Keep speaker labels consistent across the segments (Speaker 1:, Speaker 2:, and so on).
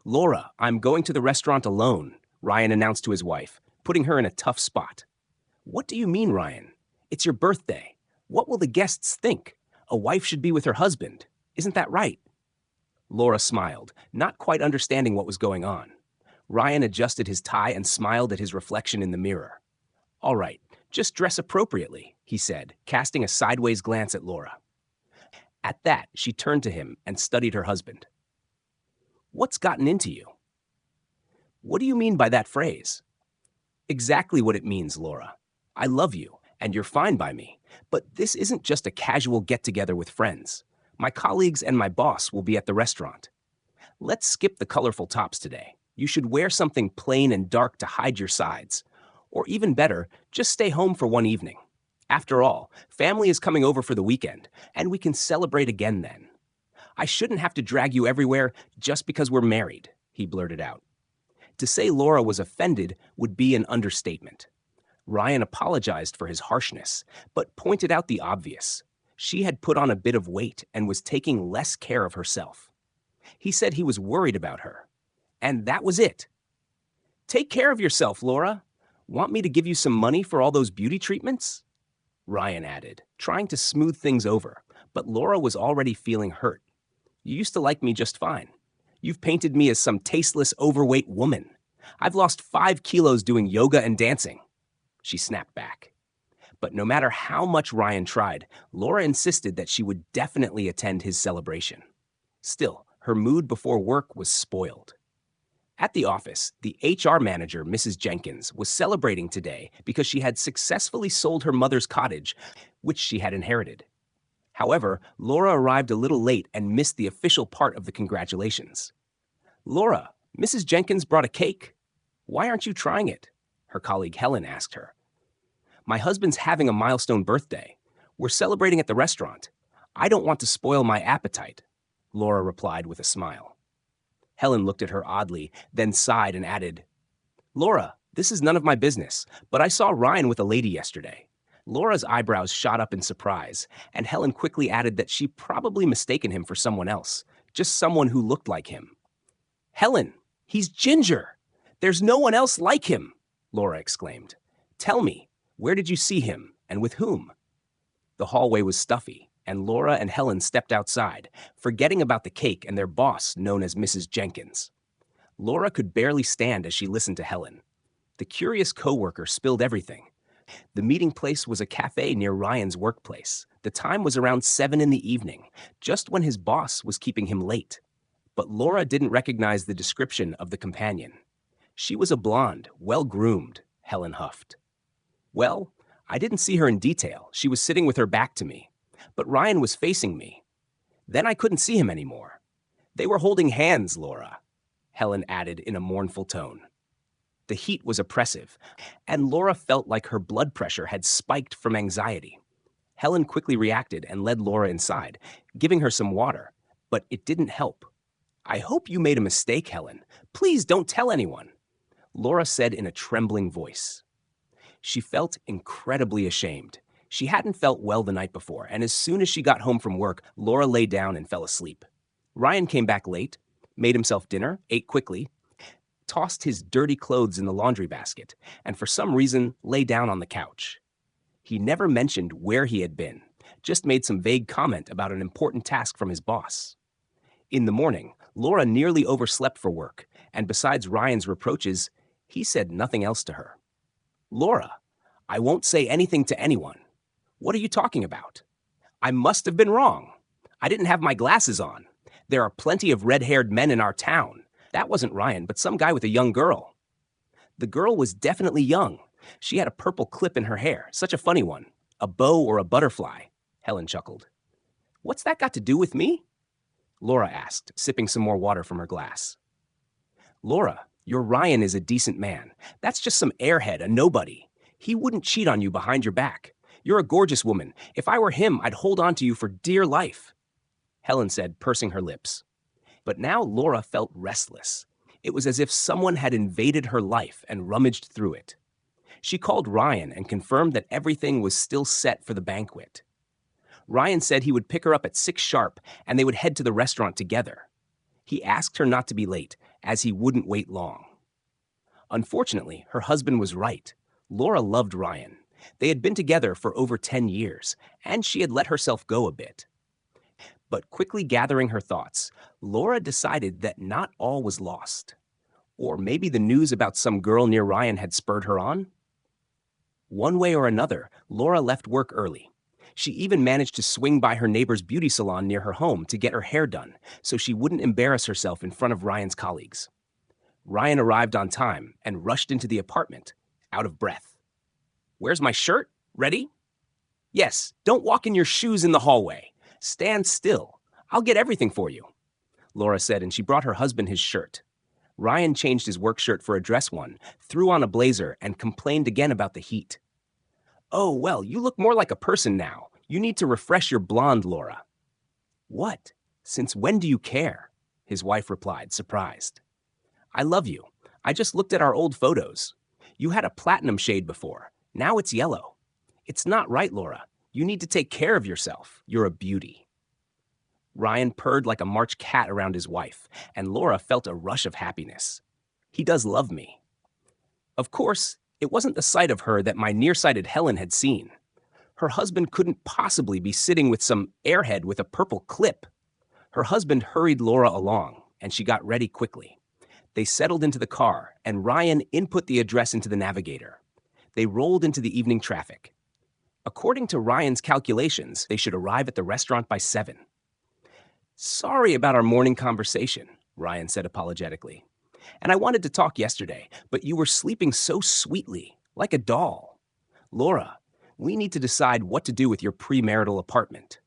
Speaker 1: Laura, I'm going to the restaurant alone, Ryan announced to his wife, putting her in a tough spot. What do you mean, Ryan? It's your birthday. What will the guests think? A wife should be with her husband. Isn't that right? Laura smiled, not quite understanding what was going on. Ryan adjusted his tie and smiled at his reflection in the mirror. All right, just dress appropriately, he said, casting a sideways glance at Laura. At that, she turned to him and studied her husband. What's gotten into you? What do you mean by that phrase? Exactly what it means, Laura. I love you, and you're fine by me, but this isn't just a casual get-together with friends. My colleagues and my boss will be at the restaurant. Let's skip the colorful tops today. You should wear something plain and dark to hide your sides. Or even better, just stay home for one evening. After all, family is coming over for the weekend, and we can celebrate again then. I shouldn't have to drag you everywhere just because we're married, he blurted out. To say Laura was offended would be an understatement. Ryan apologized for his harshness, but pointed out the obvious. She had put on a bit of weight and was taking less care of herself. He said he was worried about her. And that was it. Take care of yourself, Laura. Want me to give you some money for all those beauty treatments? Ryan added, trying to smooth things over, but Laura was already feeling hurt. You used to like me just fine. You've painted me as some tasteless, overweight woman. I've lost 5 kilos doing yoga and dancing. She snapped back. But no matter how much Ryan tried, Laura insisted that she would definitely attend his celebration. Still, her mood before work was spoiled. At the office, the HR manager, Mrs. Jenkins, was celebrating today because she had successfully sold her mother's cottage, which she had inherited. However, Laura arrived a little late and missed the official part of the congratulations. Laura, Mrs. Jenkins brought a cake. Why aren't you trying it? Her colleague Helen asked her. My husband's having a milestone birthday. We're celebrating at the restaurant. I don't want to spoil my appetite, Laura replied with a smile. Helen looked at her oddly, then sighed and added, Laura, this is none of my business, but I saw Ryan with a lady yesterday. Laura's eyebrows shot up in surprise, and Helen quickly added that she probably mistaken him for someone else, just someone who looked like him. Helen, he's Ginger! There's no one else like him, Laura exclaimed. Tell me, where did you see him, and with whom? The hallway was stuffy, and Laura and Helen stepped outside, forgetting about the cake and their boss, known as Mrs. Jenkins. Laura could barely stand as she listened to Helen. The curious coworker spilled everything. The meeting place was a cafe near Ryan's workplace. The time was around 7 in the evening, just when his boss was keeping him late. But Laura didn't recognize the description of the companion. She was a blonde, well-groomed, Helen huffed. Well, I didn't see her in detail. She was sitting with her back to me. But Ryan was facing me. Then I couldn't see him anymore. They were holding hands, Laura, Helen added in a mournful tone. The heat was oppressive, and Laura felt like her blood pressure had spiked from anxiety. Helen quickly reacted and led Laura inside, giving her some water, but it didn't help. I hope you made a mistake, Helen. Please don't tell anyone, Laura said in a trembling voice. She felt incredibly ashamed. She hadn't felt well the night before, and as soon as she got home from work, Laura lay down and fell asleep. Ryan came back late, made himself dinner, ate quickly, tossed his dirty clothes in the laundry basket, and for some reason lay down on the couch. He never mentioned where he had been, just made some vague comment about an important task from his boss. In the morning, Laura nearly overslept for work, and besides Ryan's reproaches, he said nothing else to her. Laura, I won't say anything to anyone. What are you talking about? I must have been wrong. I didn't have my glasses on. There are plenty of red-haired men in our town. That wasn't Ryan, but some guy with a young girl. The girl was definitely young. She had a purple clip in her hair, such a funny one. A bow or a butterfly, Helen chuckled. What's that got to do with me? Laura asked, sipping some more water from her glass. Laura, your Ryan is a decent man. That's just some airhead, a nobody. He wouldn't cheat on you behind your back. You're a gorgeous woman. If I were him, I'd hold on to you for dear life, Helen said, pursing her lips. But now Laura felt restless. It was as if someone had invaded her life and rummaged through it. She called Ryan and confirmed that everything was still set for the banquet. Ryan said he would pick her up at 6 sharp and they would head to the restaurant together. He asked her not to be late, as he wouldn't wait long. Unfortunately, her husband was right. Laura loved Ryan. They had been together for over 10 years, and she had let herself go a bit. But quickly gathering her thoughts, Laura decided that not all was lost. Or maybe the news about some girl near Ryan had spurred her on? One way or another, Laura left work early. She even managed to swing by her neighbor's beauty salon near her home to get her hair done, so she wouldn't embarrass herself in front of Ryan's colleagues. Ryan arrived on time and rushed into the apartment, out of breath. "Where's my shirt? Ready?" "Yes, don't walk in your shoes in the hallway. Stand still. I'll get everything for you," Laura said, and she brought her husband his shirt. Ryan changed his work shirt for a dress one, threw on a blazer, and complained again about the heat. "Oh, well, you look more like a person now. You need to refresh your blonde, Laura." "What? Since when do you care?" his wife replied, surprised. "I love you. I just looked at our old photos. You had a platinum shade before. Now it's yellow. It's not right, Laura. You need to take care of yourself. You're a beauty." Ryan purred like a March cat around his wife, and Laura felt a rush of happiness. He does love me. Of course, it wasn't the sight of her that my nearsighted Helen had seen. Her husband couldn't possibly be sitting with some airhead with a purple clip. Her husband hurried Laura along, and she got ready quickly. They settled into the car, and Ryan input the address into the navigator. They rolled into the evening traffic. According to Ryan's calculations, they should arrive at the restaurant by 7. "Sorry about our morning conversation," Ryan said apologetically. "And I wanted to talk yesterday, but you were sleeping so sweetly, like a doll. Laura, we need to decide what to do with your premarital apartment."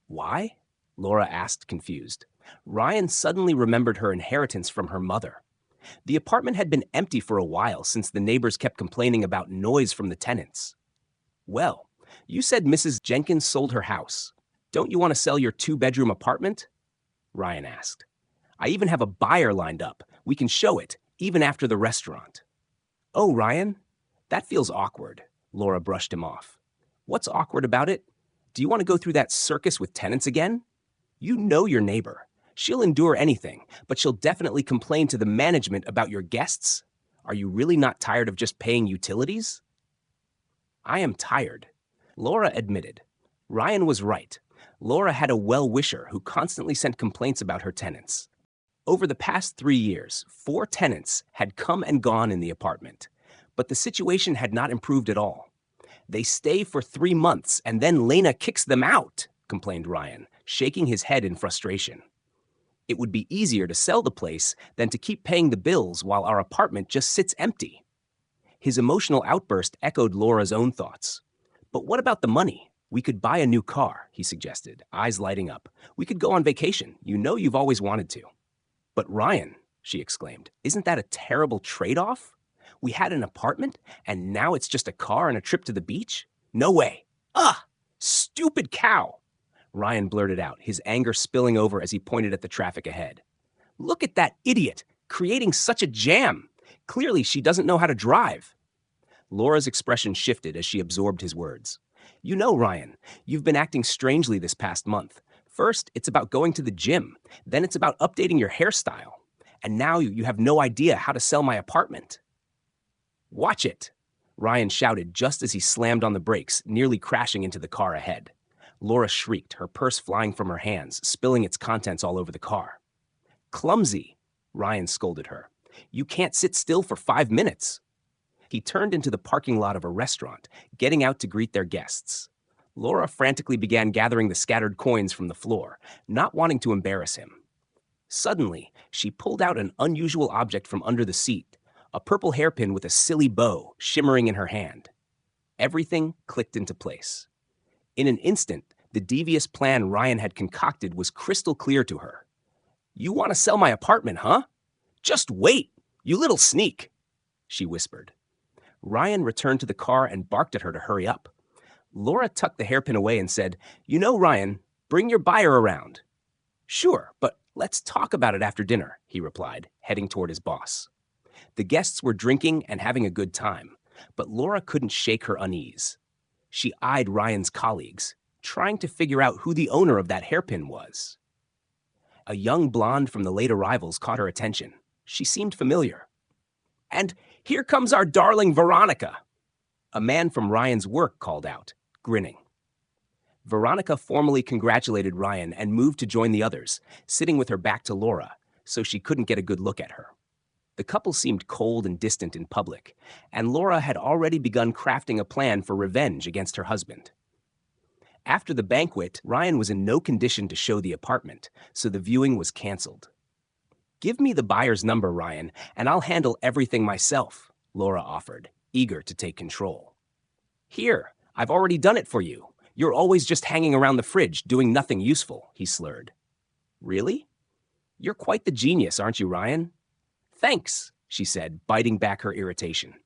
Speaker 1: "Why?" Laura asked, confused. Ryan suddenly remembered her inheritance from her mother. The apartment had been empty for a while since the neighbors kept complaining about noise from the tenants. "Well, you said Mrs. Jenkins sold her house. Don't you want to sell your 2-bedroom apartment?" Ryan asked. "I even have a buyer lined up. We can show it, even after the restaurant." "Oh, Ryan, that feels awkward," Laura brushed him off. "What's awkward about it? Do you want to go through that circus with tenants again? You know your neighbor. She'll endure anything, but she'll definitely complain to the management about your guests. Are you really not tired of just paying utilities?" "I am tired," Laura admitted. Ryan was right. Laura had a well-wisher who constantly sent complaints about her tenants. Over the past 3 years, 4 tenants had come and gone in the apartment, but the situation had not improved at all. "They stay for 3 months and then Lena kicks them out," complained Ryan, shaking his head in frustration. "It would be easier to sell the place than to keep paying the bills while our apartment just sits empty." His emotional outburst echoed Laura's own thoughts. "But what about the money? We could buy a new car," he suggested, eyes lighting up. "We could go on vacation. You know you've always wanted to." "But Ryan," she exclaimed, "isn't that a terrible trade-off? We had an apartment, and now it's just a car and a trip to the beach? No way. Ugh! Stupid cow!" Ryan blurted out, his anger spilling over as he pointed at the traffic ahead. "Look at that idiot, creating such a jam. Clearly she doesn't know how to drive." Laura's expression shifted as she absorbed his words. "You know, Ryan, you've been acting strangely this past month. First, it's about going to the gym. Then it's about updating your hairstyle. And now you have no idea how to sell my apartment." "Watch it," Ryan shouted just as he slammed on the brakes, nearly crashing into the car ahead. Laura shrieked, her purse flying from her hands, spilling its contents all over the car. "Clumsy," Ryan scolded her. "You can't sit still for 5 minutes." He turned into the parking lot of a restaurant, getting out to greet their guests. Laura frantically began gathering the scattered coins from the floor, not wanting to embarrass him. Suddenly, she pulled out an unusual object from under the seat, a purple hairpin with a silly bow shimmering in her hand. Everything clicked into place. In an instant, the devious plan Ryan had concocted was crystal clear to her. "You want to sell my apartment, huh? Just wait, you little sneak," she whispered. Ryan returned to the car and barked at her to hurry up. Laura tucked the hairpin away and said, "You know, Ryan, bring your buyer around." "Sure, but let's talk about it after dinner," he replied, heading toward his boss. The guests were drinking and having a good time, but Laura couldn't shake her unease. She eyed Ryan's colleagues, trying to figure out who the owner of that hairpin was. A young blonde from the late arrivals caught her attention. She seemed familiar. "And here comes our darling Veronica," a man from Ryan's work called out, grinning. Veronica formally congratulated Ryan and moved to join the others, sitting with her back to Laura, so she couldn't get a good look at her. The couple seemed cold and distant in public, and Laura had already begun crafting a plan for revenge against her husband. After the banquet, Ryan was in no condition to show the apartment, so the viewing was canceled. "Give me the buyer's number, Ryan, and I'll handle everything myself," Laura offered, eager to take control. "Here, I've already done it for you. You're always just hanging around the fridge, doing nothing useful," he slurred. "Really? You're quite the genius, aren't you, Ryan?" "Thanks," she said, biting back her irritation.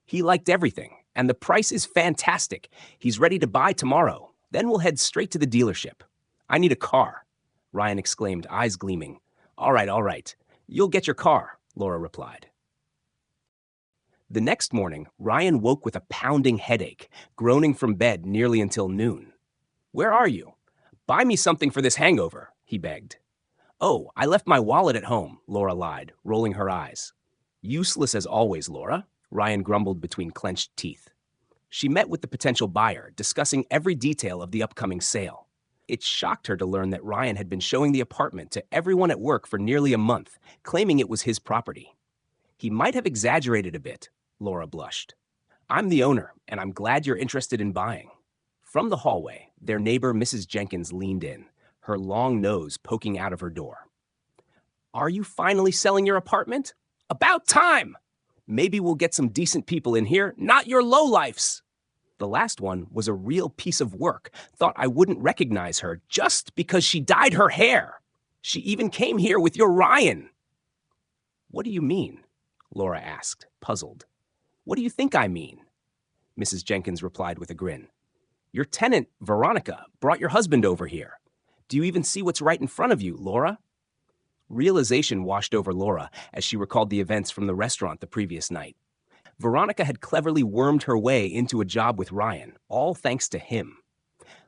Speaker 1: "He liked everything, and the price is fantastic. He's ready to buy tomorrow. Then we'll head straight to the dealership." "I need a car," Ryan exclaimed, eyes gleaming. All right. You'll get your car," Laura replied. The next morning, Ryan woke with a pounding headache, groaning from bed nearly until noon. "Where are you? Buy me something for this hangover," he begged. "Oh, I left my wallet at home," Laura lied, rolling her eyes. "Useless as always, Laura," Ryan grumbled between clenched teeth. She met with the potential buyer, discussing every detail of the upcoming sale. It shocked her to learn that Ryan had been showing the apartment to everyone at work for nearly a month, claiming it was his property. "He might have exaggerated a bit," Laura blushed. "I'm the owner, and I'm glad you're interested in buying." From the hallway, their neighbor Mrs. Jenkins leaned in, her long nose poking out of her door. "Are you finally selling your apartment? About time! Maybe we'll get some decent people in here, not your lowlifes." The last one was a real piece of work. Thought I wouldn't recognize her just because she dyed her hair. She even came here with your Ryan. "What do you mean?" Laura asked, puzzled. "What do you think I mean?" Mrs. Jenkins replied with a grin. "Your tenant, Veronica, brought your husband over here. Do you even see what's right in front of you, Laura?" Realization washed over Laura as she recalled the events from the restaurant the previous night. Veronica had cleverly wormed her way into a job with Ryan, all thanks to him.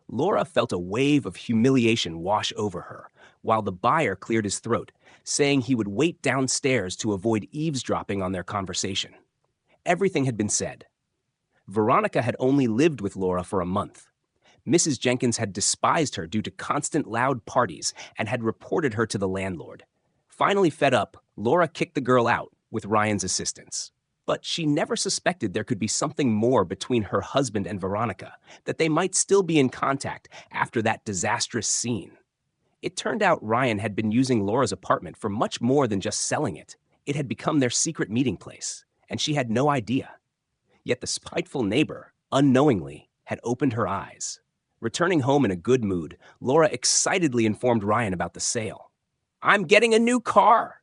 Speaker 1: Laura felt a wave of humiliation wash over her, while the buyer cleared his throat, saying he would wait downstairs to avoid eavesdropping on their conversation. Everything had been said. Veronica had only lived with Laura for a month. Mrs. Jenkins had despised her due to constant loud parties and had reported her to the landlord. Finally fed up, Laura kicked the girl out with Ryan's assistance. But she never suspected there could be something more between her husband and Veronica, that they might still be in contact after that disastrous scene. It turned out Ryan had been using Laura's apartment for much more than just selling it. It had become their secret meeting place, and she had no idea. Yet the spiteful neighbor, unknowingly, had opened her eyes. Returning home in a good mood, Laura excitedly informed Ryan about the sale. "I'm getting a new car."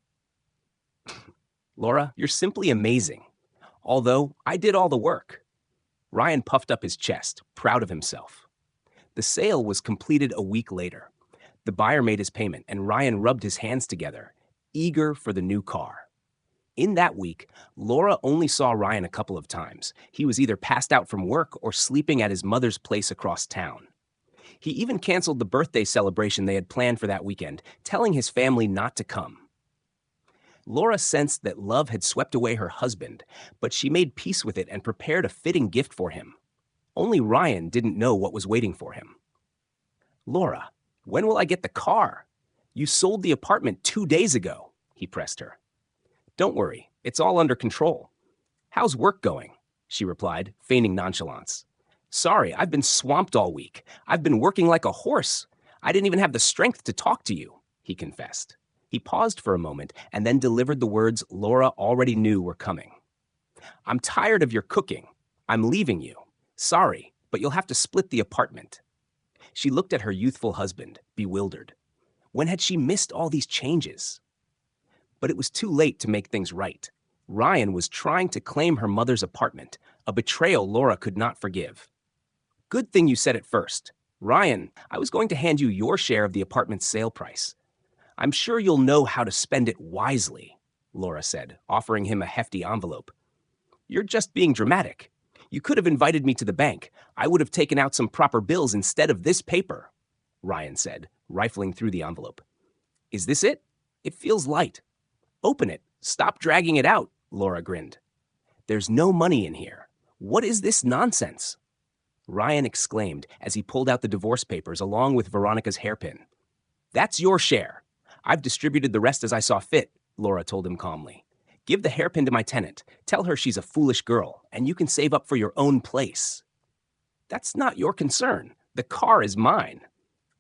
Speaker 1: "Laura, you're simply amazing. Although I did all the work." Ryan puffed up his chest, proud of himself. The sale was completed a week later. The buyer made his payment, and Ryan rubbed his hands together, eager for the new car. In that week, Laura only saw Ryan a couple of times. He was either passed out from work or sleeping at his mother's place across town. He even canceled the birthday celebration they had planned for that weekend, telling his family not to come. Laura sensed that love had swept away her husband, but she made peace with it and prepared a fitting gift for him. Only Ryan didn't know what was waiting for him. "Laura, when will I get the car? You sold the apartment 2 days ago," he pressed her. "Don't worry, it's all under control." "How's work going?" she replied, feigning nonchalance. "Sorry, I've been swamped all week. I've been working like a horse. I didn't even have the strength to talk to you," he confessed. He paused for a moment and then delivered the words Laura already knew were coming. "I'm tired of your cooking. I'm leaving you. Sorry, but you'll have to split the apartment." She looked at her youthful husband, bewildered. When had she missed all these changes? But it was too late to make things right. Ryan was trying to claim her mother's apartment, a betrayal Laura could not forgive. "Good thing you said it first. Ryan, I was going to hand you your share of the apartment's sale price. I'm sure you'll know how to spend it wisely," Laura said, offering him a hefty envelope. "You're just being dramatic. You could have invited me to the bank. I would have taken out some proper bills instead of this paper," Ryan said, rifling through the envelope. "Is this it? It feels light. Open it. Stop dragging it out, Laura grinned. There's no money in here. What is this nonsense? Ryan exclaimed as he pulled out the divorce papers along with Veronica's hairpin. That's your share. I've distributed the rest as I saw fit, Laura told him calmly. Give the hairpin to my tenant. Tell her she's a foolish girl, and you can save up for your own place. That's not your concern. The car is mine,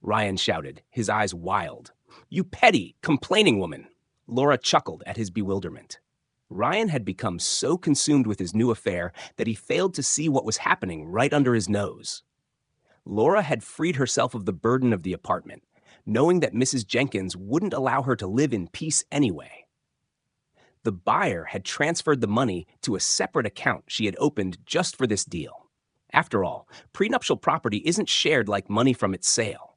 Speaker 1: Ryan shouted, his eyes wild. You petty, complaining woman. Laura chuckled at his bewilderment. Ryan had become so consumed with his new affair that he failed to see what was happening right under his nose. Laura had freed herself of the burden of the apartment, knowing that Mrs. Jenkins wouldn't allow her to live in peace anyway. The buyer had transferred the money to a separate account she had opened just for this deal. After all, prenuptial property isn't shared like money from its sale.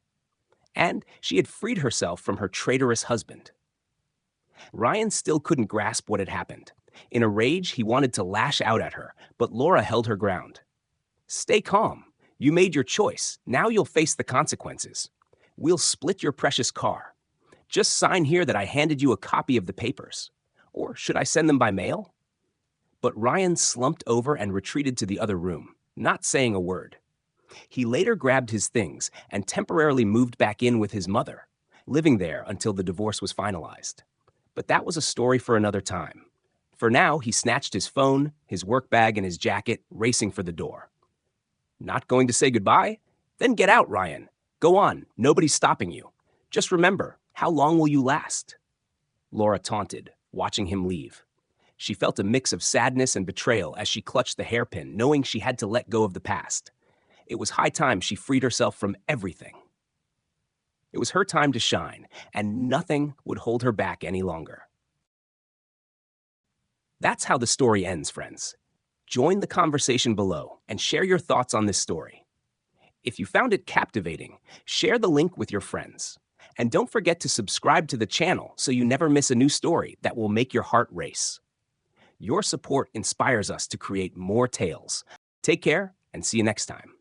Speaker 1: And she had freed herself from her traitorous husband. Ryan still couldn't grasp what had happened. In a rage, he wanted to lash out at her, but Laura held her ground. Stay calm. You made your choice. Now you'll face the consequences. We'll split your precious car. Just sign here that I handed you a copy of the papers. Or should I send them by mail? But Ryan slumped over and retreated to the other room, not saying a word. He later grabbed his things and temporarily moved back in with his mother, living there until the divorce was finalized. But that was a story for another time. For now, he snatched his phone, his work bag, and his jacket, racing for the door. Not going to say goodbye? Then get out, Ryan. Go on, nobody's stopping you. Just remember, how long will you last? Laura taunted, watching him leave. She felt a mix of sadness and betrayal as she clutched the hairpin, knowing she had to let go of the past. It was high time she freed herself from everything. It was her time to shine, and nothing would hold her back any longer. That's how the story ends, friends. Join the conversation below and share your thoughts on this story. If you found it captivating, share the link with your friends. And don't forget to subscribe to the channel so you never miss a new story that will make your heart race. Your support inspires us to create more tales. Take care and see you next time.